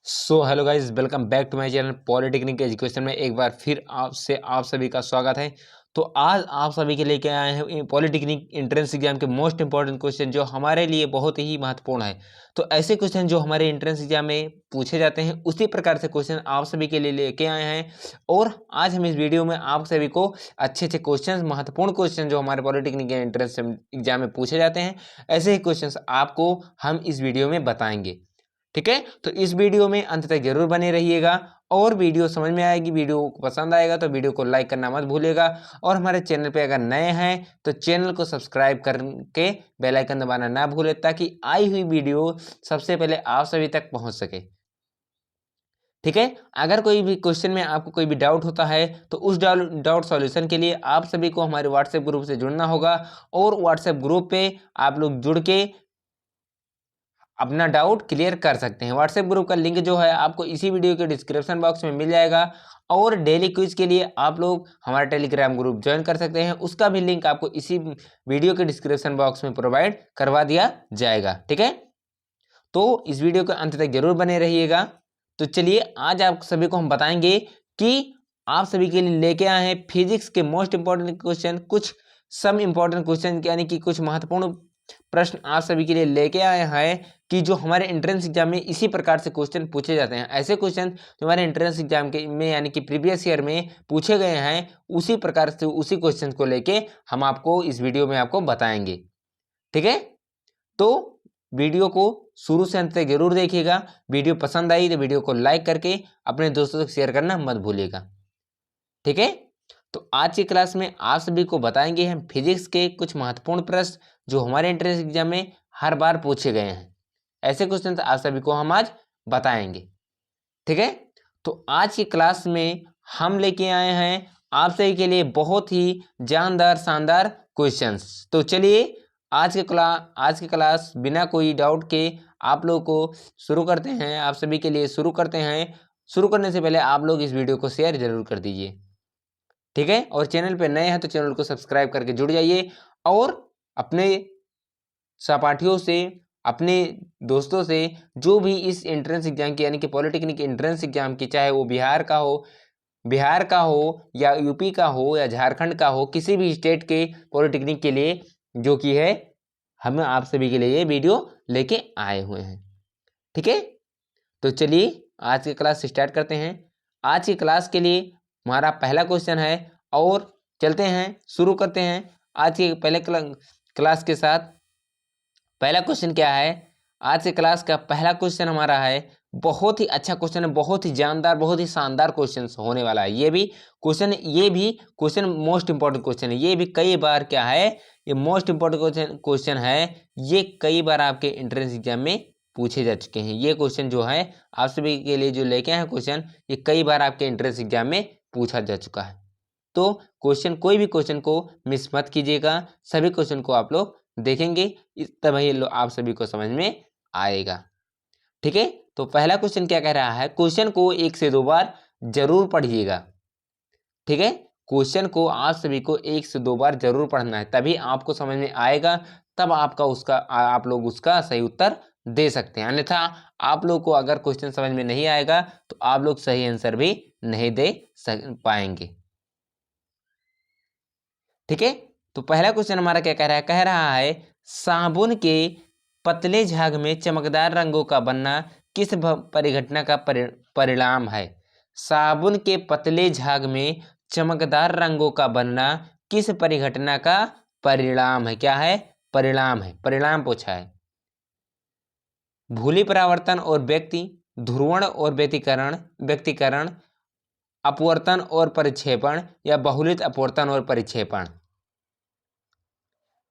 Hello guys, welcome back to my channel polytechnic education में एक बार फिर आप सभी का स्वागत है। तो आज आप सभी के लेके आए हैं पॉलिटेक्निक एंट्रेंस एग्जाम के मोस्ट इंपॉर्टेंट क्वेश्चन जो हमारे लिए बहुत ही महत्वपूर्ण है। तो ऐसे क्वेश्चन जो हमारे एंट्रेंस एग्जाम में पूछे जाते हैं उसी प्रकार से क्वेश्चन आप सभी के लिए लेके आए हैं। और आज हम इस वीडियो में आप सभी को अच्छे अच्छे क्वेश्चन, महत्वपूर्ण क्वेश्चन जो हमारे पॉलिटेक्निक एंट्रेंस एग्जाम में पूछे जाते हैं, ऐसे ही क्वेश्चन आपको हम इस वीडियो में बताएंगे। ठीक है, तो इस वीडियो में अंत तक जरूर बने रहिएगा और वीडियो समझ में आएगी, वीडियो को पसंद आएगा तो वीडियो को लाइक करना मत भूलिएगा। और हमारे चैनल पे अगर नए हैं तो चैनल को सब्सक्राइब करके बेल आइकन दबाना ना भूलें ताकि आई हुई वीडियो सबसे पहले आप सभी तक पहुंच सके। ठीक है, अगर कोई भी क्वेश्चन में आपको कोई भी डाउट होता है तो उस डाउट सॉल्यूशन के लिए आप सभी को हमारे व्हाट्सएप ग्रुप से जुड़ना होगा। और व्हाट्सएप ग्रुप पे आप लोग जुड़ के अपना डाउट क्लियर कर सकते हैं। व्हाट्सएप ग्रुप का लिंक जो है आपको इसी वीडियो के डिस्क्रिप्शन बॉक्स में मिल जाएगा। और डेली क्विज के लिए आप लोग हमारा टेलीग्राम ग्रुप ज्वाइन कर सकते हैं, उसका भी लिंक आपको इसी वीडियो के डिस्क्रिप्शन बॉक्स में प्रोवाइड करवा दिया जाएगा। ठीक है, तो इस वीडियो के अंत तक जरूर बने रहिएगा। तो चलिए आज आप सभी को हम बताएंगे कि आप सभी के लिए लेके आए हैं फिजिक्स के मोस्ट इंपॉर्टेंट क्वेश्चन, कुछ सम इंपॉर्टेंट क्वेश्चन यानी कि कुछ महत्वपूर्ण प्रश्न आप सभी के लिए लेके आए हैं कि जो हमारे एंट्रेंस एग्जाम में इसी प्रकार से क्वेश्चन पूछे जाते हैं। ऐसे क्वेश्चन जो हमारे एंट्रेंस एग्जाम के में यानी कि प्रीवियस ईयर में पूछे गए हैं, उसी प्रकार से उसी क्वेश्चन को लेके हम आपको इस वीडियो में आपको बताएंगे। ठीक है, तो वीडियो को शुरू से अंत तक जरूर देखिएगा। वीडियो पसंद आई तो वीडियो को लाइक करके अपने दोस्तों तक शेयर करना मत भूलिएगा। ठीक है, तो आज की क्लास में आप सभी को बताएंगे हम फिजिक्स के कुछ महत्वपूर्ण प्रश्न जो हमारे एंट्रेंस एग्जाम में हर बार पूछे गए हैं। ऐसे क्वेश्चन आप सभी को हम आज बताएंगे। ठीक है, तो आज की क्लास में हम लेके आए हैं आप सभी के लिए बहुत ही जानदार शानदार क्वेश्चंस। तो चलिए आज की क्लास बिना कोई डाउट के आप लोगों को शुरू करते हैं। आप सभी के लिए शुरू करते हैं। शुरू करने से पहले आप लोग इस वीडियो को शेयर जरूर कर दीजिए। ठीक है, और चैनल पे नए हैं तो चैनल को सब्सक्राइब करके जुड़ जाइए और अपने सहपाठियों से, अपने दोस्तों से जो भी इस एंट्रेंस एग्जाम की यानी कि पॉलिटेक्निक एंट्रेंस एग्जाम की, चाहे वो बिहार का हो या यूपी का हो या झारखंड का हो, किसी भी स्टेट के पॉलिटेक्निक के लिए जो कि है, हम आप सभी के लिए ये वीडियो लेके आए हुए हैं। ठीक है, तो चलिए आज की क्लास स्टार्ट करते हैं। आज की क्लास के लिए हमारा पहला क्वेश्चन है और चलते हैं, शुरू करते हैं आज के पहले क्लास के साथ। पहला क्वेश्चन क्या है? आज के क्लास का पहला क्वेश्चन हमारा है, बहुत ही अच्छा क्वेश्चन है, बहुत ही जानदार, बहुत ही शानदार क्वेश्चन होने वाला है। ये भी क्वेश्चन मोस्ट इंपॉर्टेंट क्वेश्चन है। ये भी कई बार क्या है, ये मोस्ट इंपॉर्टेंट क्वेश्चन है। ये कई बार आपके एंट्रेंस एग्जाम में पूछे जा चुके हैं। ये क्वेश्चन जो है आप सभी के लिए जो लेके आए क्वेश्चन, ये कई बार आपके एंट्रेंस एग्जाम में पूछा जा चुका है। तो कोई भी क्वेश्चन को मिस मत कीजिएगा, सभी क्वेश्चन को आप लोग देखेंगे, तभी आप सभी को समझ में आएगा। ठीक है, तो पहला क्वेश्चन क्या कह रहा है? क्वेश्चन को 1 से 2 बार जरूर पढ़िएगा। ठीक है, क्वेश्चन को आप सभी को 1 से 2 बार जरूर पढ़ना है, तभी आपको समझ में आएगा, तब आप लोग उसका सही उत्तर दे सकते हैं। अन्यथा आप लोग को अगर क्वेश्चन समझ में नहीं आएगा तो आप लोग सही आंसर भी नहीं दे पाएंगे। ठीक है, तो पहला क्वेश्चन हमारा क्या कह रहा है साबुन के पतले झाग में चमकदार रंगों का बनना किस परिघटना का परिणाम है? साबुन के पतले झाग में चमकदार रंगों का बनना किस परिघटना का परिणाम है? क्या है? परिणाम है, परिणाम पूछा है। भूली परावर्तन और ध्रुवण और व्यतिकरण, अपवर्तन और परिक्षेपण या बहुलित अपवर्तन और परिक्षेपण।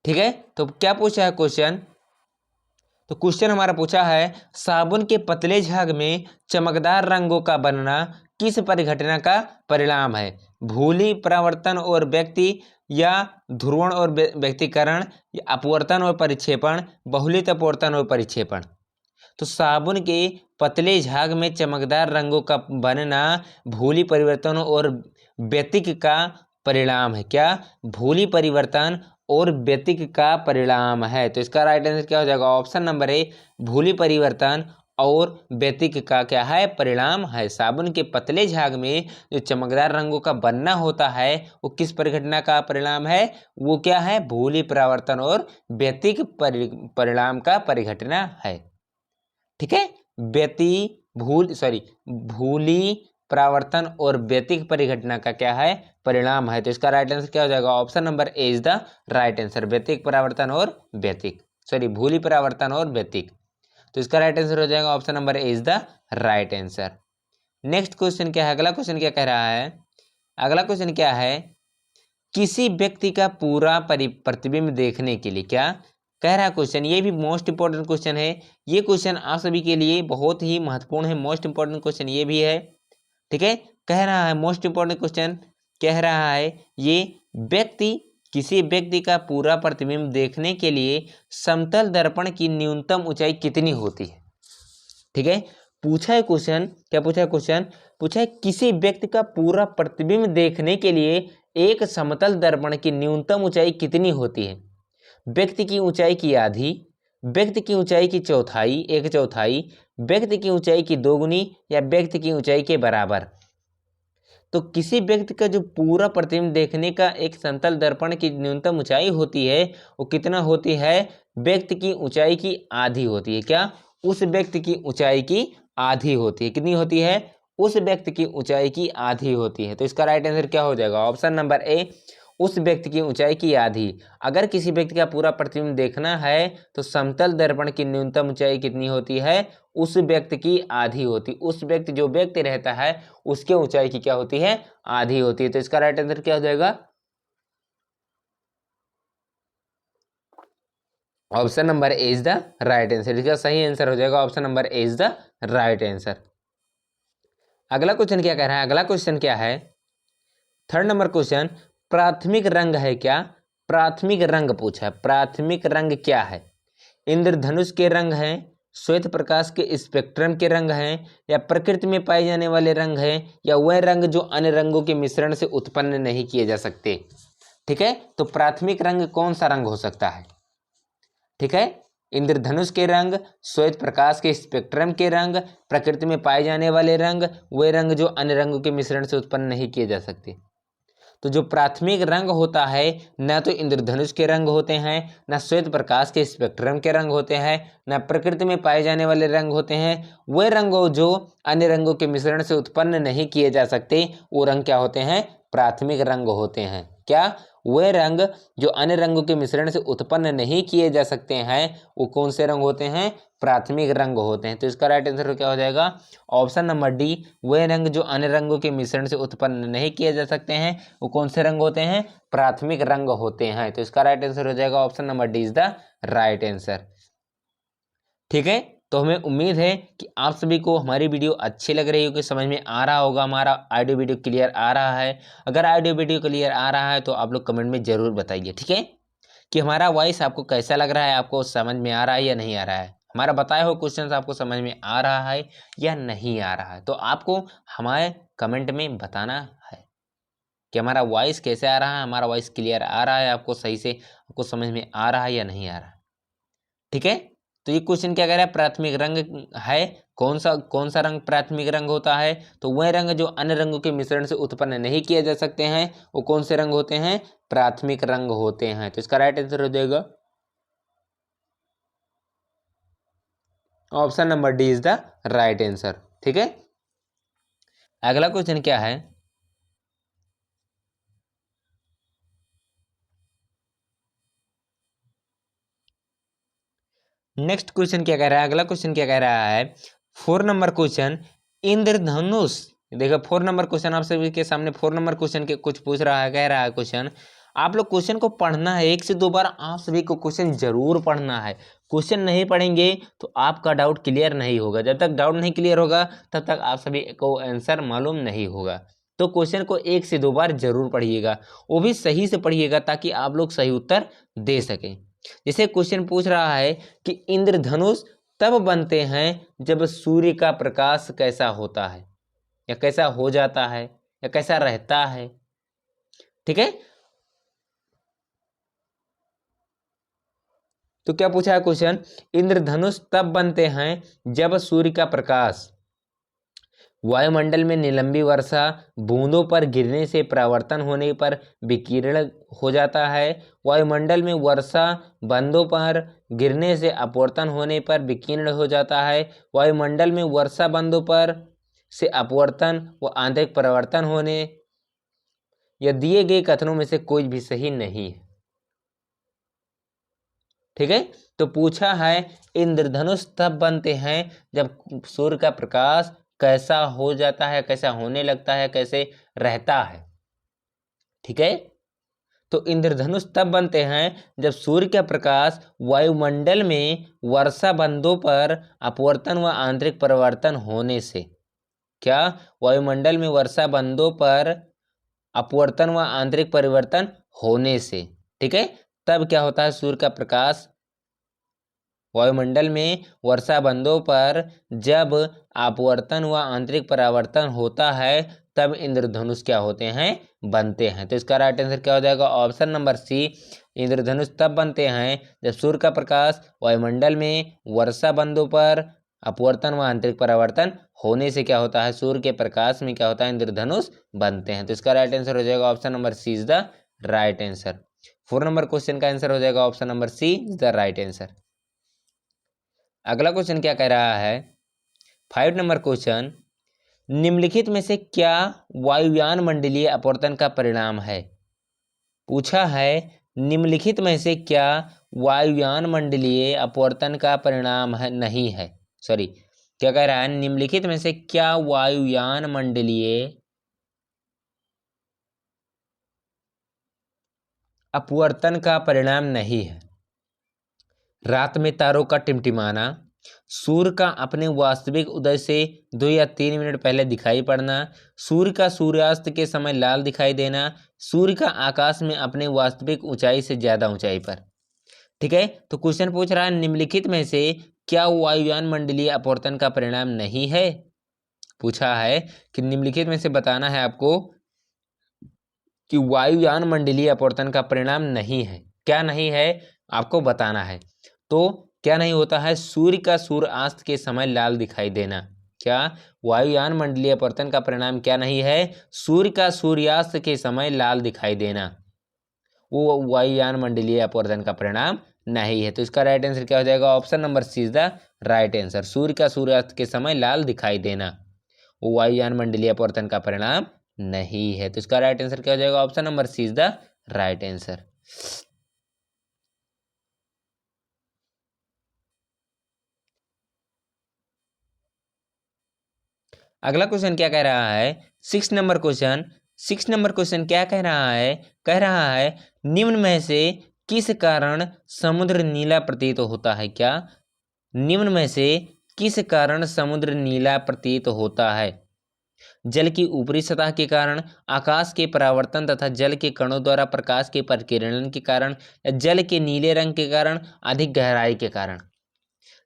ठीक है, तो क्या पूछा है क्वेश्चन? तो क्वेश्चन हमारा पूछा है साबुन के पतले झाग में चमकदार रंगों का बनना किस परिघटना का परिणाम है? भूली परावर्तन और ध्रुवण और व्यतिकरण, या अपवर्तन और परिक्षेपण, बहुलित अपवर्तन और परिक्षेपण। तो साबुन के पतले झाग में चमकदार रंगों का बनना भूली परिवर्तन और व्यतिक का परिणाम है। क्या? भूली परिवर्तन और व्यतिक का परिणाम है। तो इसका राइट आंसर क्या हो जाएगा? ऑप्शन नंबर ए, भूली परिवर्तन और व्यतिक का क्या है, परिणाम है। साबुन के पतले झाग में जो चमकदार रंगों का बनना होता है वो किस परिघटना का परिणाम है, वो क्या है, भूली परावर्तन और व्यतिक परिणाम का परिघटना है। ठीक है, भूली परावर्तन और व्यतिक परिघटना का क्या है, परिणाम है। तो इसका राइट आंसर क्या हो जाएगा, option number A is the right answer, व्यतिक परावर्तन और भूली परावर्तन और व्यतिक। तो इसका राइट आंसर हो जाएगा option number A is the right answer. Next question क्या है, अगला क्वेश्चन क्या कह रहा है, अगला क्वेश्चन क्या है, किसी व्यक्ति का पूरा प्रतिबिंब देखने के लिए, क्या कह रहा है क्वेश्चन, ये भी मोस्ट इंपॉर्टेंट क्वेश्चन है। ये क्वेश्चन आप सभी के लिए बहुत ही महत्वपूर्ण है, मोस्ट इंपॉर्टेंट क्वेश्चन ये भी है। ठीक है, कह रहा है मोस्ट इंपॉर्टेंट क्वेश्चन कह रहा है, किसी व्यक्ति का पूरा प्रतिबिंब देखने के लिए समतल दर्पण की न्यूनतम ऊंचाई कितनी होती है। ठीक है, पूछा है क्वेश्चन, क्या पूछा है क्वेश्चन, पूछा है किसी व्यक्ति का पूरा प्रतिबिंब देखने के लिए एक समतल दर्पण की न्यूनतम ऊंचाई कितनी होती है। व्यक्ति की ऊंचाई की आधी, व्यक्ति की ऊंचाई की चौथाई, एक चौथाई, व्यक्ति की ऊंचाई की दोगुनी या व्यक्ति की ऊंचाई के बराबर। तो किसी व्यक्ति का जो पूरा प्रतिबिंब देखने का एक समतल दर्पण की न्यूनतम ऊंचाई होती है वो कितना होती है, व्यक्ति की ऊंचाई की आधी होती है। क्या, उस व्यक्ति की ऊंचाई की आधी होती है, कितनी होती है, उस व्यक्ति की ऊंचाई की आधी होती है। तो इसका राइट आंसर क्या हो जाएगा, ऑप्शन नंबर ए, उस व्यक्ति की ऊंचाई की आधी। अगर किसी व्यक्ति का पूरा प्रतिबिंब देखना है तो समतल दर्पण की न्यूनतम ऊंचाई कितनी होती है, उस व्यक्ति की आधी होती, उस व्यक्ति जो व्यक्ति रहता है उसके ऊंचाई की क्या होती है, आधी होती है। तो इसका राइट आंसर क्या हो जाएगा, option number A is the right answer. इसका सही आंसर हो जाएगा option number A is the right answer. अगला क्वेश्चन क्या कह रहा है, अगला क्वेश्चन क्या है, थर्ड नंबर क्वेश्चन, प्राथमिक रंग है क्या, प्राथमिक रंग पूछा है, प्राथमिक रंग क्या है, इंद्रधनुष के रंग हैं, श्वेत प्रकाश के स्पेक्ट्रम के रंग हैं, या प्रकृति में पाए जाने वाले रंग हैं, या वह रंग जो अन्य रंगों के मिश्रण से उत्पन्न नहीं किए जा सकते। ठीक है, तो प्राथमिक रंग कौन सा रंग हो सकता है। ठीक है, इंद्रधनुष के रंग, श्वेत प्रकाश के स्पेक्ट्रम के रंग, प्रकृति में पाए जाने वाले रंग, वे रंग जो अन्य रंगों के मिश्रण से उत्पन्न नहीं किए जा सकते। तो जो प्राथमिक रंग होता है न तो इंद्रधनुष के रंग होते हैं, न श्वेत प्रकाश के स्पेक्ट्रम के रंग होते हैं, न प्रकृति में पाए जाने वाले रंग होते हैं, वे रंग जो अन्य रंगों के मिश्रण से उत्पन्न नहीं किए जा सकते वो रंग क्या होते हैं, प्राथमिक रंग होते हैं। क्या, वे रंग जो अन्य रंगों के मिश्रण से उत्पन्न नहीं किए जा सकते हैं वो कौन से रंग होते हैं, प्राथमिक रंग होते हैं। तो इसका राइट आंसर क्या हो जाएगा, ऑप्शन नंबर डी, वे रंग जो अन्य रंगों के मिश्रण से उत्पन्न नहीं किए जा सकते हैं वो कौन से रंग होते हैं, प्राथमिक रंग होते हैं। तो इसका राइट आंसर हो जाएगा option number D is the right answer. ठीक है, तो हमें उम्मीद है कि आप सभी को हमारी वीडियो अच्छी लग रही होगी, समझ में आ रहा होगा, हमारा ऑडियो वीडियो क्लियर आ रहा है। अगर ऑडियो वीडियो क्लियर आ रहा है तो आप लोग कमेंट में ज़रूर बताइए। ठीक है, कि हमारा वॉइस आपको कैसा लग रहा है, आपको समझ में आ रहा है या नहीं आ रहा है, हमारा बताया हुआ क्वेश्चन आपको समझ में आ रहा है या नहीं आ रहा है। तो आपको हमारे कमेंट में बताना है कि हमारा वॉइस कैसे आ रहा है, हमारा वॉइस क्लियर आ रहा है, आपको सही से आपको समझ में आ रहा है या नहीं आ रहा है। ठीक है, तो ये क्वेश्चन क्या कह रहा है, प्राथमिक रंग है, कौन सा रंग प्राथमिक रंग होता है, तो वह रंग जो अन्य रंगों के मिश्रण से उत्पन्न नहीं किए जा सकते हैं वो कौन से रंग होते हैं, प्राथमिक रंग होते हैं। तो इसका राइट आंसर हो जाएगा option number D is the right answer. ठीक है, अगला क्वेश्चन क्या है, नेक्स्ट क्वेश्चन क्या कह रहा है, अगला क्वेश्चन क्या कह रहा है, 4 नंबर क्वेश्चन, इंद्रधनुष। देखो 4 नंबर क्वेश्चन आप सभी के सामने 4 नंबर क्वेश्चन के कुछ पूछ रहा है, कह रहा है क्वेश्चन, आप लोग क्वेश्चन को पढ़ना है, 1 से 2 बार आप सभी को क्वेश्चन जरूर पढ़ना है। क्वेश्चन नहीं पढ़ेंगे तो आपका डाउट क्लियर नहीं होगा, जब तक डाउट नहीं क्लियर होगा तब तक आप सभी को आंसर मालूम नहीं होगा। तो क्वेश्चन को 1 से 2 बार जरूर पढ़िएगा, वो भी सही से पढ़िएगा ताकि आप लोग सही उत्तर दे सकें। जैसे क्वेश्चन पूछ रहा है कि इंद्रधनुष तब बनते हैं जब सूर्य का प्रकाश कैसा होता है, या कैसा हो जाता है, या कैसा रहता है। ठीक है, तो क्या पूछा है क्वेश्चन, इंद्रधनुष तब बनते हैं जब सूर्य का प्रकाश वायुमंडल में निलंबी वर्षा बूंदों पर गिरने से परावर्तन होने पर विकिरण हो जाता है। वायुमंडल में वर्षा बूंदों पर गिरने से अपवर्तन होने पर विकिरण हो जाता है। वायुमंडल में वर्षा बूंदों पर से अपवर्तन व आंतरिक परावर्तन होने, यह दिए गए कथनों में से कोई भी सही नहीं है। ठीक है, तो पूछा है इंद्रधनुष तब बनते हैं जब सूर्य का प्रकाश कैसा हो जाता है, कैसा होने लगता है, कैसे रहता है। ठीक है, तो इंद्रधनुष तब बनते हैं जब सूर्य का प्रकाश वायुमंडल में वर्षा बूंदों पर अपवर्तन व आंतरिक परिवर्तन होने से, क्या, वायुमंडल में वर्षा बूंदों पर अपवर्तन व आंतरिक परिवर्तन होने से, ठीक है, तब क्या होता है, सूर्य का प्रकाश वायुमंडल में वर्षा बूंदों पर जब अपवर्तन व आंतरिक परावर्तन होता है तब इंद्रधनुष क्या होते हैं, बनते हैं। तो इसका राइट आंसर क्या हो जाएगा, ऑप्शन नंबर सी, इंद्रधनुष तब बनते हैं जब सूर्य का प्रकाश वायुमंडल में वर्षा बूंदों पर अपवर्तन व आंतरिक परावर्तन होने से क्या होता है, सूर्य के प्रकाश में क्या होता है, इंद्रधनुष बनते हैं। तो इसका राइट आंसर हो जाएगा option number C is the right answer. 4 number question का आंसर हो जाएगा option number C is the right answer. अगला क्वेश्चन क्या कह रहा है, 5 नंबर क्वेश्चन, निम्नलिखित में से क्या वायुयान मंडलीय अपवर्तन का परिणाम है। पूछा है निम्नलिखित में से क्या वायुयान मंडलीय अपवर्तन का परिणाम है, नहीं है, सॉरी, क्या कह रहा है, निम्नलिखित में से क्या वायुयान मंडलीय अपवर्तन का परिणाम नहीं है। रात में तारों का टिमटिमाना, सूर्य का अपने वास्तविक उदय से 2 या 3 मिनट पहले दिखाई पड़ना, सूर्य का सूर्यास्त के समय लाल दिखाई देना, सूर्य का आकाश में अपने वास्तविक ऊंचाई से ज्यादा ऊंचाई पर। ठीक है, तो क्वेश्चन पूछ रहा है निम्नलिखित में से क्या वायुयान मंडलीय अपवर्तन का परिणाम नहीं है। पूछा है कि निम्नलिखित में से बताना है आपको कि वायुयान मंडलीय अपवर्तन का परिणाम नहीं है। क्या नहीं है, आपको बताना है। तो क्या नहीं होता है, सूर्य का सूर्यास्त के समय लाल दिखाई देना। क्या, वायुयान मंडलीय अपवर्तन का परिणाम क्या नहीं है, सूर्य का सूर्यास्त के समय लाल दिखाई देना, वो वायुयान मंडलीय अपवर्तन का परिणाम नहीं है। तो इसका राइट आंसर क्या हो जाएगा, option number C is the right answer. सूर्य का सूर्यास्त के समय लाल दिखाई देना वो वायुयान मंडलीय अपवर्तन का परिणाम नहीं है। तो इसका राइट आंसर क्या हो जाएगा, option number C is the right answer. अगला क्वेश्चन क्या कह रहा है, 6 नंबर क्वेश्चन। 6 नंबर क्वेश्चन क्या कह रहा है, कह रहा है निम्न में से किस कारण समुद्र नीला प्रतीत होता है। क्या, निम्न में से किस कारण समुद्र नीला प्रतीत होता है। जल की ऊपरी सतह के कारण, आकाश के परावर्तन तथा जल के कणों द्वारा प्रकाश के परिकिरण के कारण, या जल के नीले रंग के कारण, अधिक गहराई के कारण।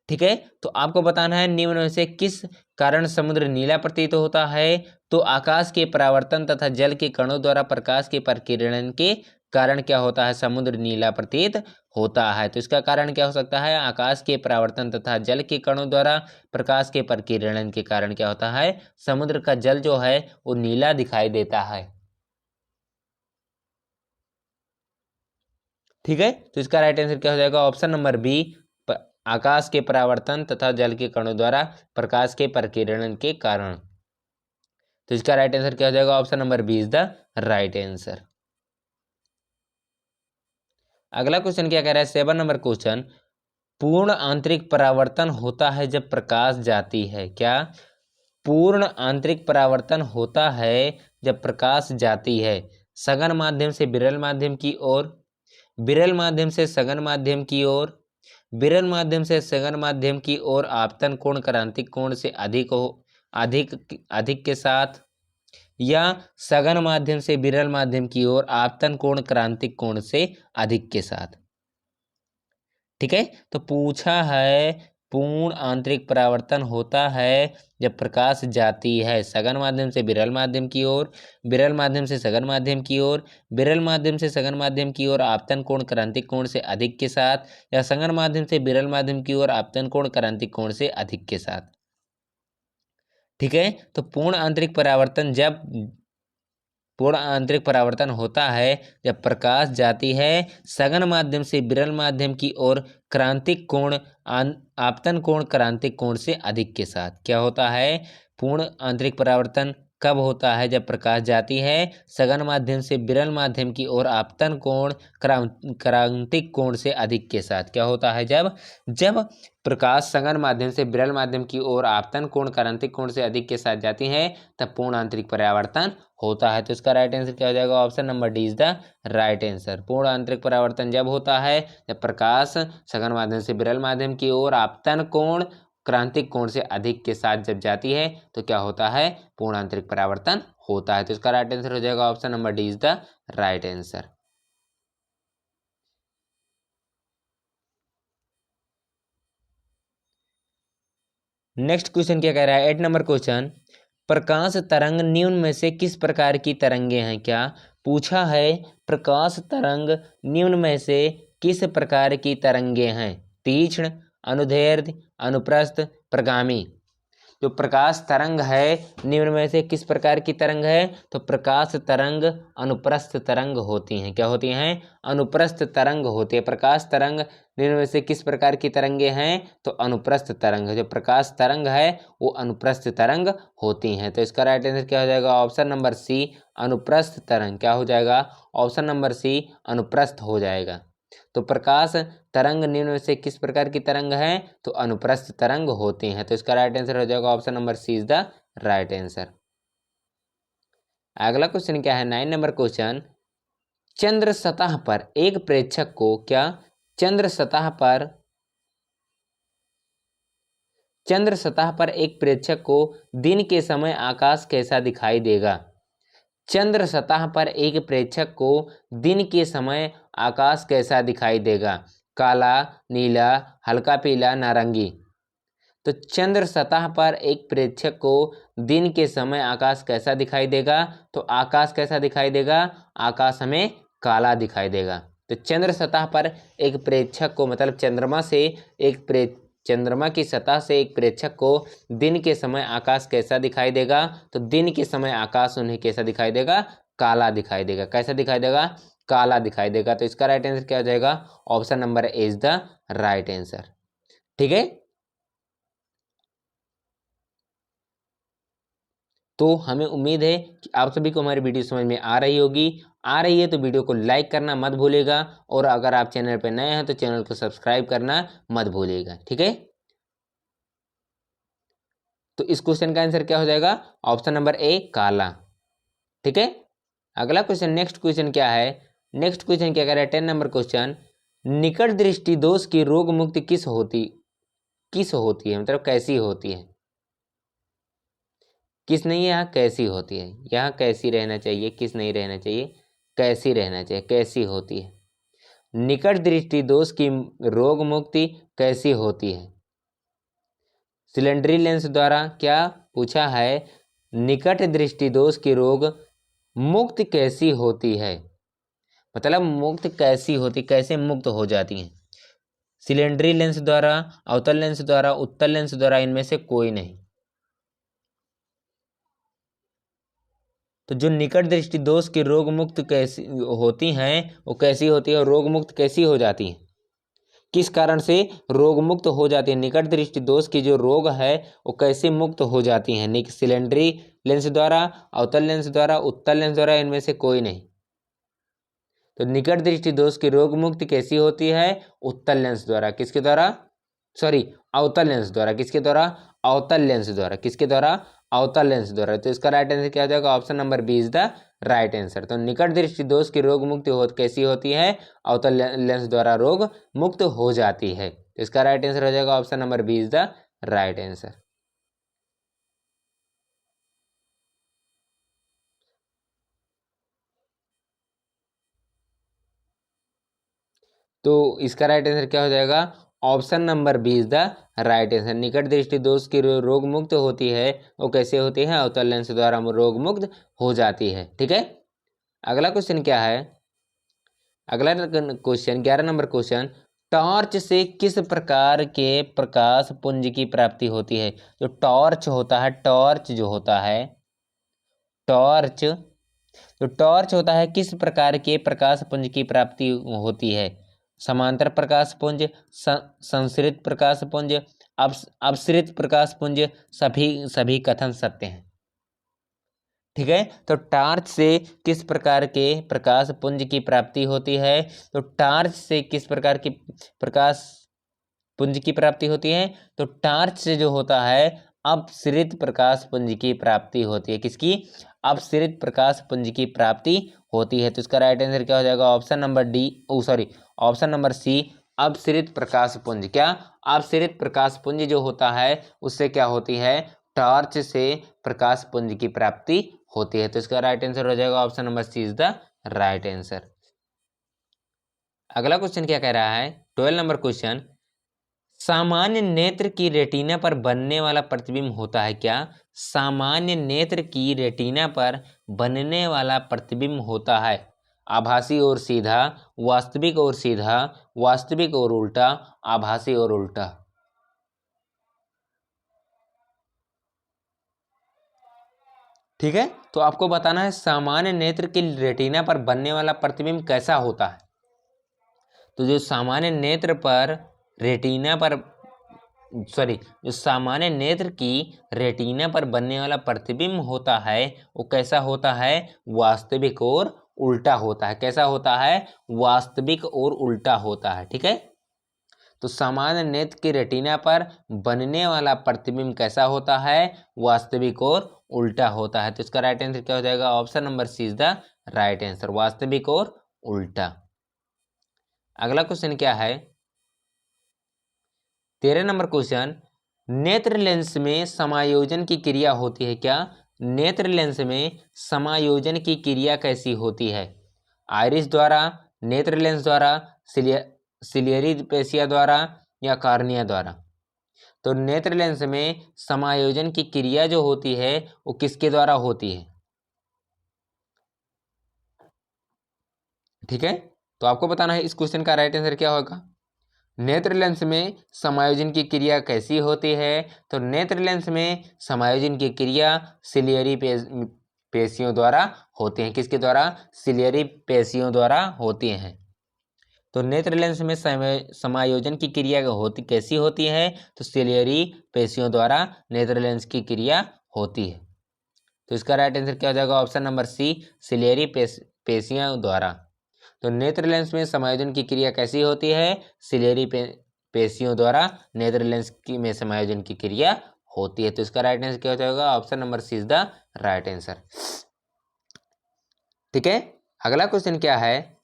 ठीक है, तो आपको बताना है निम्न में से किस कारण समुद्र नीला प्रतीत होता है। तो आकाश के परावर्तन तथा जल के कणों द्वारा प्रकाश के परिकिरण के कारण क्या होता है, समुद्र नीला प्रतीत होता है। तो इसका कारण क्या हो सकता है, आकाश के परावर्तन तथा जल के कणों द्वारा प्रकाश के परिकिरण के कारण क्या होता है, समुद्र का जल जो है वो नीला दिखाई देता है। ठीक है, तो इसका राइट आंसर क्या हो जाएगा, ऑप्शन नंबर बी, आकाश के परावर्तन तथा जल के कणों द्वारा प्रकाश के परिकिरण के कारण। तो इसका राइट आंसर क्या हो जाएगा, option number B is the right answer. अगला क्वेश्चन क्या कह रहा है, 7 नंबर क्वेश्चन, पूर्ण आंतरिक परावर्तन होता है जब प्रकाश जाती है। क्या, पूर्ण आंतरिक परावर्तन होता है जब प्रकाश जाती है सघन माध्यम से विरल माध्यम की ओर, विरल माध्यम से सघन माध्यम की ओर, विरल माध्यम से सघन माध्यम की ओर आपतन कोण क्रांतिक कोण से अधिक हो, अधिक अधिक के साथ, या सघन माध्यम से विरल माध्यम की ओर आपतन कोण क्रांतिक कोण से अधिक के साथ। ठीक है, तो पूर्ण आंतरिक परावर्तन होता है जब प्रकाश जाती है सघन माध्यम से विरल माध्यम की ओर, विरल माध्यम से सघन माध्यम की ओर, विरल माध्यम से सघन माध्यम की ओर आपतन कोण क्रांतिक कोण से अधिक के साथ, या सघन माध्यम से विरल माध्यम की ओर आपतन कोण क्रांतिक कोण से अधिक के साथ। ठीक है, तो पूर्ण आंतरिक परावर्तन होता है जब प्रकाश जाती है सघन माध्यम से विरल माध्यम की ओर क्रांतिक कोण आपतन कोण क्रांतिक कोण से अधिक के साथ। क्या होता है? पूर्ण आंतरिक परावर्तन कब होता है? जब प्रकाश जाती है सघन माध्यम से विरल माध्यम की ओर आपतन कोण क्रांतिक कोण से अधिक के साथ। क्या होता है? जब प्रकाश सघन माध्यम से विरल माध्यम की ओर आपतन कोण क्रांतिक कोण से अधिक के साथ जाती है तब पूर्ण आंतरिक परावर्तन होता है। तो इसका राइट आंसर क्या हो जाएगा? Option number D is the right answer. पूर्ण आंतरिक परावर्तन जब होता है जब प्रकाश सघन माध्यम से विरल माध्यम की ओर आपतन कोण क्रांतिक कोण से अधिक के साथ जब जाती है तो क्या होता है? पूर्ण आंतरिक परावर्तन होता है। तो इसका राइट आंसर हो जाएगा option number D is the right answer. Next question क्या कह रहा है? 8 नंबर क्वेश्चन, प्रकाश तरंग निम्न में से किस प्रकार की तरंगे हैं? क्या पूछा है? प्रकाश तरंग निम्न में से किस प्रकार की तरंगे हैं? तीक्ष्ण, अनुदैर्ध्य, अनुप्रस्थ, प्रगामी। जो प्रकाश तरंग है निम्न में से किस प्रकार की तरंग है? तो प्रकाश तरंग अनुप्रस्थ तरंग होती हैं। क्या होती हैं? अनुप्रस्थ तरंग होती है। प्रकाश तरंग निम्न में से किस प्रकार की तरंगे हैं? तो अनुप्रस्थ तरंग है। जो प्रकाश तरंग है वो अनुप्रस्थ तरंग होती हैं। तो इसका राइट आंसर क्या हो जाएगा? ऑप्शन नंबर सी, अनुप्रस्थ तरंग। क्या हो जाएगा? ऑप्शन नंबर सी, अनुप्रस्थ हो जाएगा। तो प्रकाश तरंग निम्न में से किस प्रकार की तरंग है? तो अनुप्रस्थ तरंग होती हैं। तो इसका राइट आंसर हो जाएगा option number C is the right answer. अगला क्वेश्चन क्या है? 9 नंबर क्वेश्चन, चंद्र सतह पर एक प्रेक्षक को क्या चंद्र सतह पर चंद्र सतह पर एक प्रेक्षक को दिन के समय आकाश कैसा दिखाई देगा? चंद्र सतह पर एक प्रेक्षक को दिन के समय आकाश कैसा दिखाई देगा? काला, नीला, हल्का पीला, नारंगी। तो चंद्र सतह पर एक प्रेक्षक को दिन के समय आकाश कैसा दिखाई देगा? तो आकाश कैसा दिखाई देगा? आकाश हमें काला दिखाई देगा। तो चंद्र सतह पर एक प्रेक्षक को मतलब चंद्रमा की सतह से एक प्रेक्षक को दिन के समय आकाश कैसा दिखाई देगा? तो दिन के समय आकाश उन्हें कैसा दिखाई देगा? काला दिखाई देगा। कैसा दिखाई देगा? काला दिखाई देगा। तो इसका राइट आंसर क्या हो जाएगा? Option number A is the right answer. ठीक है, तो हमें उम्मीद है कि आप सभी को हमारी वीडियो समझ में आ रही होगी। आ रही है तो वीडियो को लाइक करना मत भूलिएगा, और अगर आप चैनल पर नए हैं तो चैनल को सब्सक्राइब करना मत भूलिएगा। ठीक है, तो इस क्वेश्चन का आंसर क्या हो जाएगा? ऑप्शन नंबर ए, काला। ठीक है, अगला क्वेश्चन, नेक्स्ट क्वेश्चन क्या है? नेक्स्ट क्वेश्चन क्या कह रहा है? 10 नंबर क्वेश्चन, निकट दृष्टि दोष की रोग मुक्ति किस होती है, मतलब कैसी होती है? किस नहीं है, यहाँ कैसी होती है। यहाँ कैसी रहना चाहिए, किस नहीं रहना चाहिए, कैसी रहना चाहिए। कैसी होती है? निकट दृष्टि दोष की रोग मुक्ति कैसी होती है? सिलेंडरी लेंस द्वारा। क्या पूछा है? निकट दृष्टि दोष की रोग मुक्त कैसी होती है, मतलब मुक्त कैसी होती, कैसे मुक्त हो जाती है? सिलेंडरी लेंस द्वारा, अवतल लेंस द्वारा, उत्तल लेंस द्वारा, इनमें से कोई नहीं। तो जो निकट दृष्टि दोष की रोग मुक्त कैसी होती हैं, वो कैसी होती है और रोग मुक्त कैसी हो जाती हैं? किस कारण से रोग मुक्त हो जाती है? निकट दृष्टि दोष की जो रोग है वो कैसे मुक्त हो जाती हैं? सिलेंडरी लेंस द्वारा, अवतल लेंस द्वारा, उत्तल लेंस द्वारा, इनमें से कोई नहीं। तो निकट दृष्टि दोष की रोग मुक्ति कैसी होती है? उत्तल लेंस द्वारा। किसके द्वारा? सॉरी, अवतल लेंस द्वारा। किसके द्वारा? अवतल लेंस द्वारा। किसके द्वारा? अवतल लेंस द्वारा। तो इसका राइट आंसर क्या हो जाएगा? Option number B is the right answer. तो निकट दृष्टि दोष की रोग मुक्ति कैसी होती है? अवतल लेंस द्वारा रोग मुक्त हो जाती है। तो इसका राइट आंसर हो जाएगा option number B is the right answer. तो इसका राइट आंसर क्या हो जाएगा? Option number B is the right answer. निकट दृष्टि दोष की रोग मुक्त होती है, वो कैसे होती है? अवतल लेंस द्वारा रोग मुक्त हो जाती है। ठीक है, अगला क्वेश्चन क्या है? अगला क्वेश्चन 11 नंबर क्वेश्चन, टॉर्च से किस प्रकार के प्रकाश पुंज की प्राप्ति होती है? जो टॉर्च होता है, टॉर्च जो होता है, टॉर्च जो टॉर्च होता है किस प्रकार के प्रकाश पुंज की प्राप्ति होती है? समांतर प्रकाश पुंज, संश्रित प्रकाश पुंज, अपसृत प्रकाश पुंज, सभी सभी कथन सत्य हैं। ठीक है, तो टार्च से किस प्रकार के प्रकाश पुंज की प्राप्ति होती है? तो टार्च से किस प्रकार की प्रकाश पुंज की प्राप्ति होती है? तो टार्च से जो होता है अपसृत प्रकाश पुंज की प्राप्ति होती है। किसकी? अपसृत प्रकाश पुंज की प्राप्ति होती है। तो इसका राइट आंसर क्या हो जाएगा? ऑप्शन नंबर डी, ओ सॉरी, ऑप्शन नंबर सी, अपसृत प्रकाश पुंज। क्या? अपसृत प्रकाश पुंज जो होता है उससे क्या होती है? टॉर्च से प्रकाश पुंज की प्राप्ति होती है। तो इसका राइट आंसर हो जाएगा option number C is the right answer. अगला क्वेश्चन क्या कह रहा है? 12 नंबर क्वेश्चन, सामान्य नेत्र की रेटिना पर बनने वाला प्रतिबिंब होता है क्या? सामान्य नेत्र की रेटिना पर बनने वाला प्रतिबिंब होता है आभासी और सीधा, वास्तविक और सीधा, वास्तविक और उल्टा, आभासी और उल्टा। ठीक है, तो आपको बताना है सामान्य नेत्र की रेटिना पर बनने वाला प्रतिबिंब कैसा होता है। तो जो सामान्य नेत्र पर रेटिना पर जो सामान्य नेत्र की रेटिना पर बनने वाला प्रतिबिंब होता है वो कैसा होता है? वास्तविक और उल्टा होता है। कैसा होता है? वास्तविक और उल्टा होता है। ठीक है, तो सामान्य नेत्र की रेटिना पर बनने वाला प्रतिबिंब कैसा होता है? वास्तविक और उल्टा होता है। तो इसका राइट आंसर क्या हो जाएगा? Option number C is the right answer, वास्तविक और उल्टा। अगला क्वेश्चन क्या है? 13 नंबर क्वेश्चन, नेत्र लेंस में समायोजन की क्रिया होती है क्या? नेत्र लेंस में समायोजन की क्रिया कैसी होती है? आइरिस द्वारा, नेत्र लेंस द्वारा, सिलियरी पेशिया द्वारा या कार्निया द्वारा? तो नेत्र लेंस में समायोजन की क्रिया जो होती है वो किसके द्वारा होती है? ठीक है, तो आपको बताना है इस क्वेश्चन का राइट आंसर क्या होगा। नेत्र लेंस में समायोजन की क्रिया कैसी होती है? तो नेत्र लेंस में समायोजन की क्रिया सिलियरी पेशियों द्वारा होती है। किसके द्वारा? सिलियरी पेशियों द्वारा होती हैं। तो नेत्र लेंस में समायोजन की क्रिया कैसी होती है? तो सिलियरी पेशियों द्वारा नेत्र लेंस की क्रिया होती है। तो इसका राइट आंसर क्या हो जाएगा? ऑप्शन नंबर सी, सिलियरी पेशियों द्वारा। तो नेत्र लेंस में समायोजन की क्रिया कैसी होती है? सिलियरी पेशियों द्वारा नेत्र लेंस में समायोजन की क्रिया होती है। तो इसका राइट आंसर क्या हो जाएगा? Option number C is the right answer. ठीक है, अगला क्वेश्चन क्या है?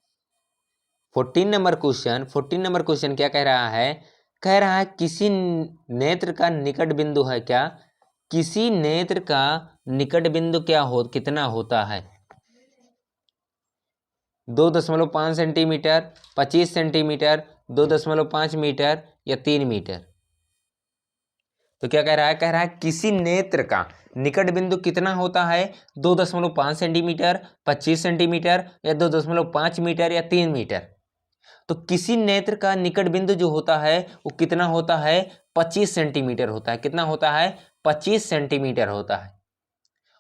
14 नंबर क्वेश्चन। 14 नंबर क्वेश्चन क्या कह रहा है? कह रहा है किसी नेत्र का निकट बिंदु है क्या? किसी नेत्र का निकट बिंदु कितना होता है? 2.5 सेंटीमीटर, 25 सेंटीमीटर, 2.5 मीटर या 3 मीटर? तो क्या कह रहा है? कह रहा है किसी नेत्र का निकट बिंदु कितना होता है? 2.5 सेंटीमीटर, 25 सेंटीमीटर या 2.5 मीटर या 3 मीटर? तो किसी नेत्र का निकट बिंदु जो होता है वो कितना होता है? 25 सेंटीमीटर होता है। कितना होता है? 25 सेंटीमीटर होता है।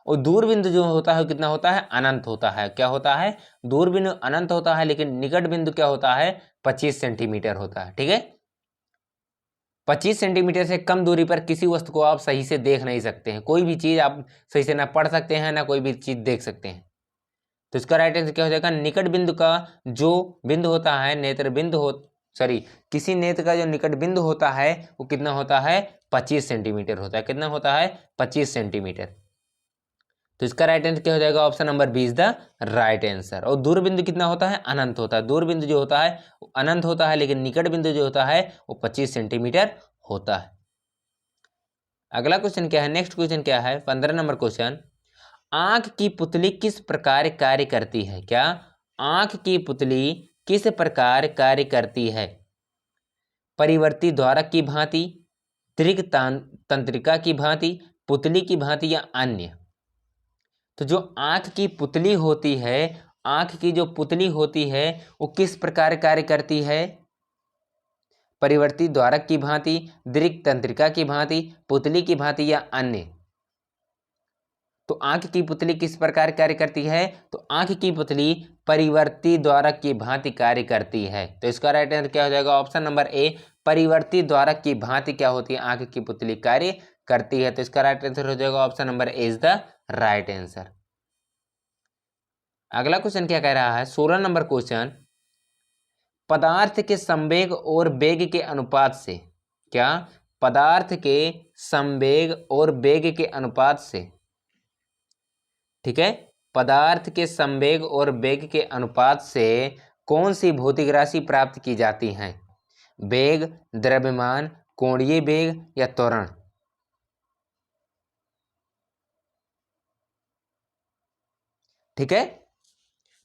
और दूरबिंदु जो होता है कितना होता है? अनंत होता है। क्या होता है? दूरबिंदु अनंत होता है, लेकिन निकट बिंदु क्या होता है? 25 सेंटीमीटर होता है। ठीक है, 25 सेंटीमीटर से कम दूरी पर किसी वस्तु को आप सही से देख नहीं सकते हैं। कोई भी चीज आप सही से ना पढ़ सकते हैं ना कोई भी चीज देख सकते हैं। तो इसका राइट आंसर क्या हो जाएगा? निकट बिंदु का जो बिंदु होता है, नेत्र बिंदु हो सॉरी किसी नेत्र का जो निकट बिंदु होता है वो कितना होता है? 25 सेंटीमीटर होता है। कितना होता है? 25 सेंटीमीटर। तो इसका राइट आंसर क्या हो जाएगा? Option number B is the right answer. और दूर बिंदु कितना होता है? अनंत होता है। दूर बिंदु जो होता है वो अनंत होता है, लेकिन निकट बिंदु जो होता है वो 25 सेंटीमीटर होता है। अगला क्वेश्चन क्या है? नेक्स्ट क्वेश्चन क्या है? 15 नंबर क्वेश्चन, आंख की पुतली किस प्रकार कार्य करती है? क्या? आंख की पुतली किस प्रकार कार्य करती है? परिवर्ती द्वारक की भांति, दीर्घ तंत्रिका की भांति, पुतली की भांति या अन्य। तो जो आंख की पुतली होती है, आंख की जो पुतली होती है वो किस प्रकार कार्य करती है? परिवर्ती द्वारक की भांति, दीर्घ तंत्रिका की भांति, पुतली की भांति या अन्य। तो आंख की पुतली किस प्रकार कार्य करती है? तो आंख की पुतली परिवर्ती द्वारक की भांति कार्य करती है। तो इसका राइट आंसर क्या हो जाएगा? ऑप्शन नंबर ए, परिवर्ती द्वारक की भांति क्या होती है? आंख की पुतली कार्य करती है। तो इसका राइट आंसर हो जाएगा option number A is the right answer. अगला क्वेश्चन क्या कह रहा है? 16 नंबर क्वेश्चन, पदार्थ के संवेग और वेग के अनुपात से, क्या? पदार्थ के संवेग और वेग के अनुपात से, ठीक है, पदार्थ के संवेग और वेग के अनुपात से कौन सी भौतिक राशि प्राप्त की जाती है? वेग, द्रव्यमान, कोणीय वेग या त्वरण? ठीक है,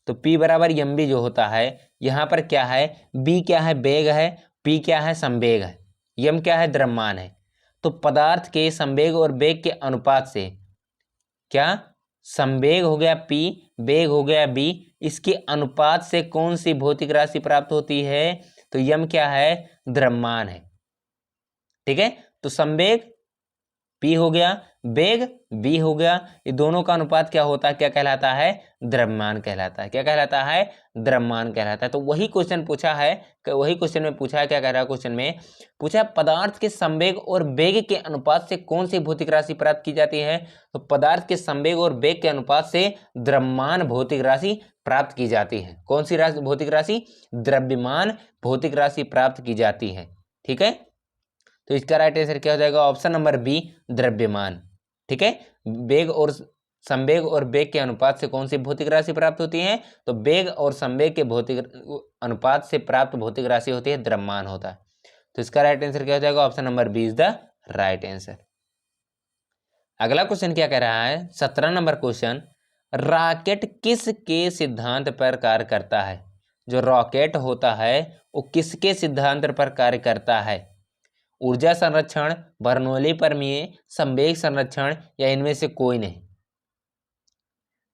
तो P बराबर mv जो होता है, यहां पर क्या है? B क्या है? वेग है। P क्या है? संवेग है। m क्या है? द्रव्यमान है। तो पदार्थ के संवेग और वेग के अनुपात से, क्या? संवेग हो गया P, वेग हो गया B, इसके अनुपात से कौन सी भौतिक राशि प्राप्त होती है? तो m क्या है? द्रव्यमान है। ठीक है, तो संवेग P हो गया, वेग V हो गया, ये दोनों का अनुपात क्या होता है? क्या कहलाता है? द्रव्यमान कहलाता है। क्या कहलाता है? द्रव्यमान कहलाता है। तो वही क्वेश्चन पूछा है, वही क्वेश्चन में पूछा है, क्या कह रहा है क्वेश्चन में? पूछा पदार्थ के संवेग और वेग के अनुपात से कौन सी भौतिक राशि प्राप्त की जाती है? तो पदार्थ के संवेग और वेग के अनुपात से द्रव्यमान भौतिक राशि प्राप्त की जाती है। कौन सी राशि? भौतिक राशि? द्रव्यमान भौतिक राशि प्राप्त की जाती है। ठीक है, तो इसका राइट आंसर क्या हो जाएगा? ऑप्शन नंबर बी, द्रव्यमान। ठीक है, वेग और संवेग और वेग के अनुपात से कौन सी भौतिक राशि प्राप्त होती है? तो वेग और संवेग के भौतिक अनुपात से प्राप्त भौतिक राशि होती है द्रव्यमान होता है। तो इसका राइट आंसर क्या हो जाएगा? Option number B is the right answer. अगला क्वेश्चन क्या कह रहा है? 17 नंबर क्वेश्चन, रॉकेट किस के सिद्धांत पर कार्य करता है? जो रॉकेट होता है वो किसके सिद्धांत पर कार्य करता है? ऊर्जा संरक्षण, बर्नौली प्रमेय, संवेग संरक्षण या इनमें से कोई नहीं।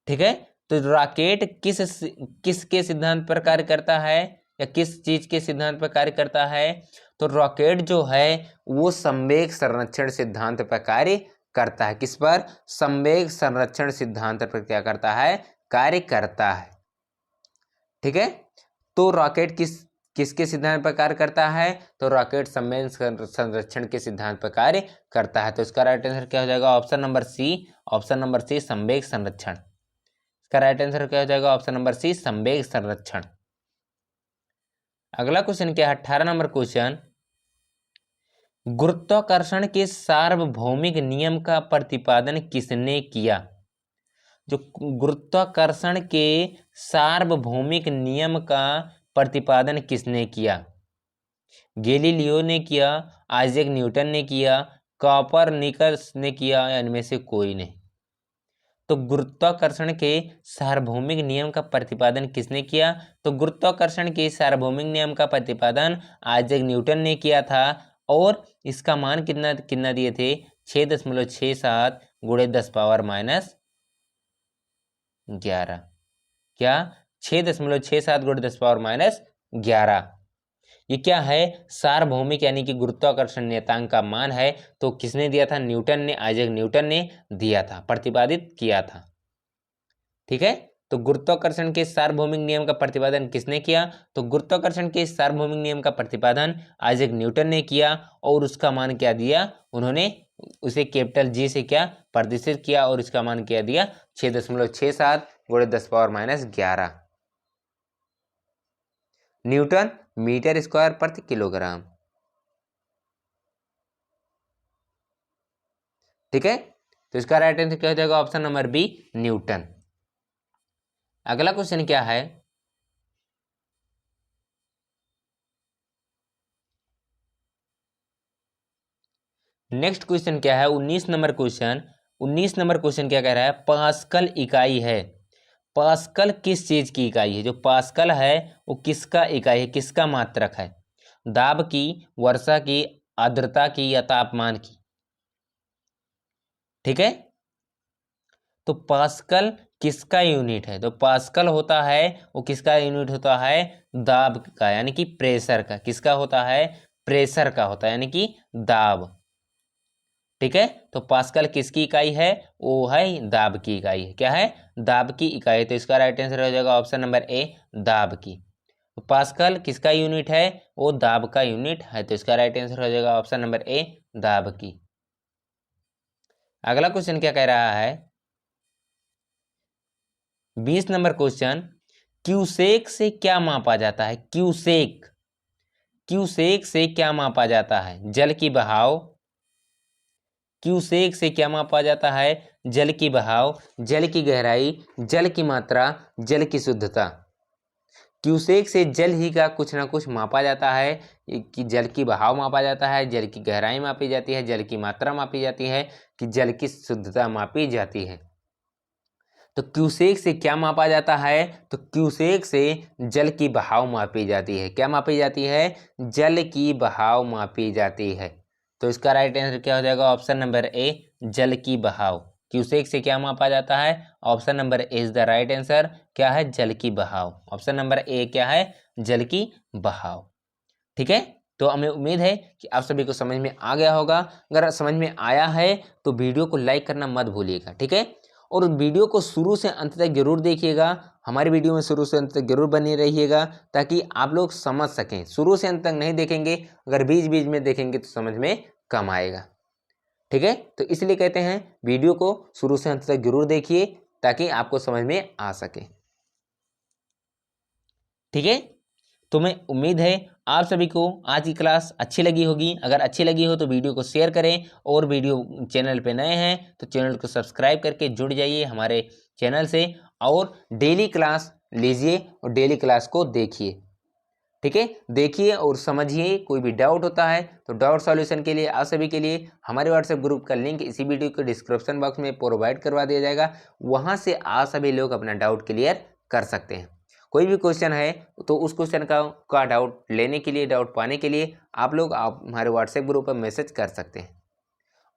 ठीक है, तो रॉकेट किसके सिद्धांत पर कार्य करता है या किस चीज के सिद्धांत पर कार्य करता है? तो रॉकेट जो है वो संवेग संरक्षण सिद्धांत पर कार्य करता है। किस पर? संवेग संरक्षण सिद्धांत पर क्या करता है? कार्य करता है। ठीक है, तो रॉकेट किसके सिद्धांत पर कार्य करता है? तो रॉकेट संवेग संरक्षण के सिद्धांत पर कार्य करता है। तो इसका राइट आंसर क्या हो जाएगा? Option number C, option number C, संवेग संरक्षण। इसका राइट आंसर क्या हो जाएगा? ऑप्शन नंबर सी, संवेग संरक्षण। अगला क्वेश्चन क्या है? 18 नंबर क्वेश्चन, गुरुत्वाकर्षण के सार्वभौमिक नियम का प्रतिपादन किसने किया? जो गुरुत्वाकर्षण के सार्वभौमिक नियम का प्रतिपादन किसने किया? गैलीलियो ने किया, आइजैक न्यूटन ने किया, कोपरनिकस ने किया या इनमें से कोई नहीं? तो गुरुत्वाकर्षण के सार्वभौमिक नियम का प्रतिपादन किसने किया? तो गुरुत्वाकर्षण के सार्वभौमिक नियम का प्रतिपादन आइजैक न्यूटन ने किया था। और इसका मान कितना कितना दिए थे? 6.67 गुणे 10 पावर माइनस 11। क्या? 6.67 गुणे 10 पावर माइनस 11। ये क्या है? सार्वभौमिक यानी कि गुरुत्वाकर्षण नियतांक का मान है। तो किसने दिया था? न्यूटन ने, आइजैक न्यूटन ने दिया था, प्रतिपादित किया था। ठीक है, तो गुरुत्वाकर्षण के सार्वभौमिक नियम का प्रतिपादन किसने किया? तो गुरुत्वाकर्षण के सार्वभौमिक नियम का प्रतिपादन आइजैक न्यूटन ने किया। और उसका मान क्या दिया उन्होंने? उसे कैपिटल जी से क्या प्रदर्शित किया और इसका मान क्या दिया? 6.67 गुणे 10 power minus 11 newton metre square प्रति किलोग्राम। ठीक है, तो इसका राइट आंसर क्या हो जाएगा? Option number B, newton. अगला क्वेश्चन क्या है? नेक्स्ट क्वेश्चन क्या है? 19 नंबर क्वेश्चन। 19 नंबर क्वेश्चन क्या कह रहा है? पास्कल इकाई है। पास्कल किस चीज की इकाई है? जो पास्कल है वो किसका इकाई है, किसका मात्रक है? दाब की, वर्षा की, आर्द्रता की या तापमान की। ठीक है, तो पास्कल किसका यूनिट है? तो पास्कल होता है, वो किसका यूनिट होता है? दाब का, यानी कि प्रेशर का। किसका होता है? प्रेशर का होता है, यानी कि दाब। ठीक है, तो पास्कल किसकी इकाई है? वो है दाब की इकाई है। क्या है? दाब की इकाई। तो इसका राइट आंसर हो जाएगा ऑप्शन नंबर ए, दाब की। तो पास्कल किसका यूनिट है? वो दाब का यूनिट है। तो इसका राइट आंसर हो जाएगा ऑप्शन नंबर ए, दाब की। अगला क्वेश्चन क्या कह रहा है? 20 नंबर क्वेश्चन, क्यूसेक से क्या मापा जाता है? क्यूसेक, क्यूसेक से क्या मापा जाता है? जल की बहाव। क्यूसेक से क्या मापा जाता है? जल की बहाव, जल की गहराई, जल की मात्रा, जल की शुद्धता। क्यूसेक से जल ही का कुछ ना कुछ मापा जाता है, कि जल की बहाव मापा जाता है, जल की गहराई मापी जाती है, जल की मात्रा मापी जाती है, कि जल की शुद्धता मापी जाती है। तो क्यूसेक से क्या मापा जाता है? तो क्यूसेक से जल की बहाव मापी जाती है। क्या मापी जाती है? जल की बहाव मापी जाती है। तो इसका राइट आंसर क्या हो जाएगा? ऑप्शन नंबर ए, जल की बहाव। क्यूसेक से क्या मापा जाता है? Option number A is the right answer. क्या है? जल की बहाव। ऑप्शन नंबर ए क्या है? जल की बहाव। ठीक है, तो हमें उम्मीद है कि आप सभी को समझ में आ गया होगा। अगर समझ में आया है तो वीडियो को लाइक करना मत भूलिएगा। ठीक है, और वीडियो को शुरू से अंत तक जरूर देखिएगा। हमारी वीडियो में शुरू से अंत तक जरूर बने रहिएगा, ताकि आप लोग समझ सकें। शुरू से अंत तक नहीं देखेंगे, अगर बीच बीच में देखेंगे तो समझ में कम आएगा। ठीक है, तो इसलिए कहते हैं वीडियो को शुरू से अंत तक जरूर देखिए, ताकि आपको समझ में आ सके। ठीक है, तो मैं उम्मीद है आप सभी को आज की क्लास अच्छी लगी होगी। अगर अच्छी लगी हो तो वीडियो को शेयर करें, और वीडियो चैनल पे नए हैं तो चैनल को सब्सक्राइब करके जुड़ जाइए हमारे चैनल से, और डेली क्लास लीजिए और डेली क्लास को देखिए। ठीक है, देखिए और समझिए। कोई भी डाउट होता है तो डाउट सॉल्यूशन के लिए आप सभी के लिए हमारे व्हाट्सएप ग्रुप का लिंक इसी वीडियो के डिस्क्रिप्शन बॉक्स में प्रोवाइड करवा दिया जाएगा। वहाँ से आप सभी लोग अपना डाउट क्लियर कर सकते हैं। कोई भी क्वेश्चन है तो उस क्वेश्चन का डाउट लेने के लिए, डाउट पाने के लिए आप हमारे व्हाट्सएप ग्रुप पर मैसेज कर सकते हैं।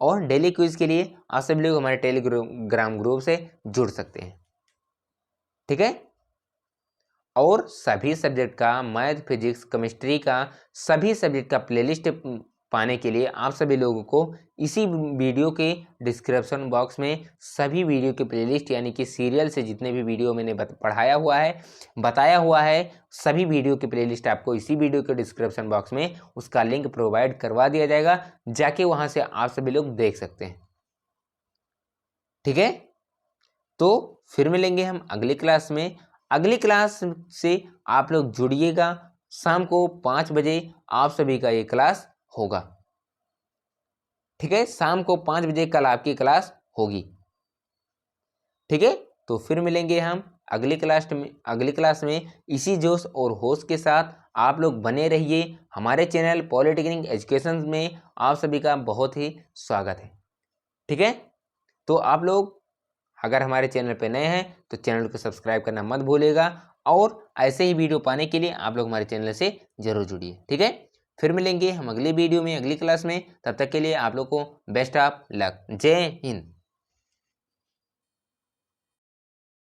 और डेली क्विज के लिए आप सभी लोग हमारे टेलीग्राम ग्रुप से जुड़ सकते हैं। ठीक है, और सभी सब्जेक्ट का, मैथ, फिजिक्स, केमिस्ट्री का, सभी सब्जेक्ट का प्लेलिस्ट पाने के लिए आप सभी लोगों को इसी वीडियो के डिस्क्रिप्शन बॉक्स में सभी वीडियो के प्लेलिस्ट, यानी कि सीरियल से जितने भी वीडियो मैंने पढ़ाया हुआ है, बताया हुआ है, सभी वीडियो के प्लेलिस्ट आपको इसी वीडियो के डिस्क्रिप्शन बॉक्स में उसका लिंक प्रोवाइड करवा दिया जाएगा। जाके वहाँ से आप सभी लोग देख सकते हैं। ठीक है, तो फिर मिलेंगे हम अगली क्लास में। अगली क्लास से आप लोग जुड़िएगा। शाम को 5 बजे आप सभी का ये क्लास होगा। ठीक है, शाम को 5 बजे कल आपकी क्लास होगी। ठीक है, तो फिर मिलेंगे हम अगली क्लास में इसी जोश और होश के साथ। आप लोग बने रहिए हमारे चैनल पॉलिटेक्निक एजुकेशन में। आप सभी का बहुत ही स्वागत है। ठीक है, तो आप लोग अगर हमारे चैनल पर नए हैं तो चैनल को सब्सक्राइब करना मत भूलिएगा, और ऐसे ही वीडियो पाने के लिए आप लोग हमारे चैनल से जरूर जुड़िए। ठीक है, फिर मिलेंगे हम अगली वीडियो में, अगली क्लास में। तब तक के लिए आप लोग को बेस्ट ऑफ लक। जय हिंद।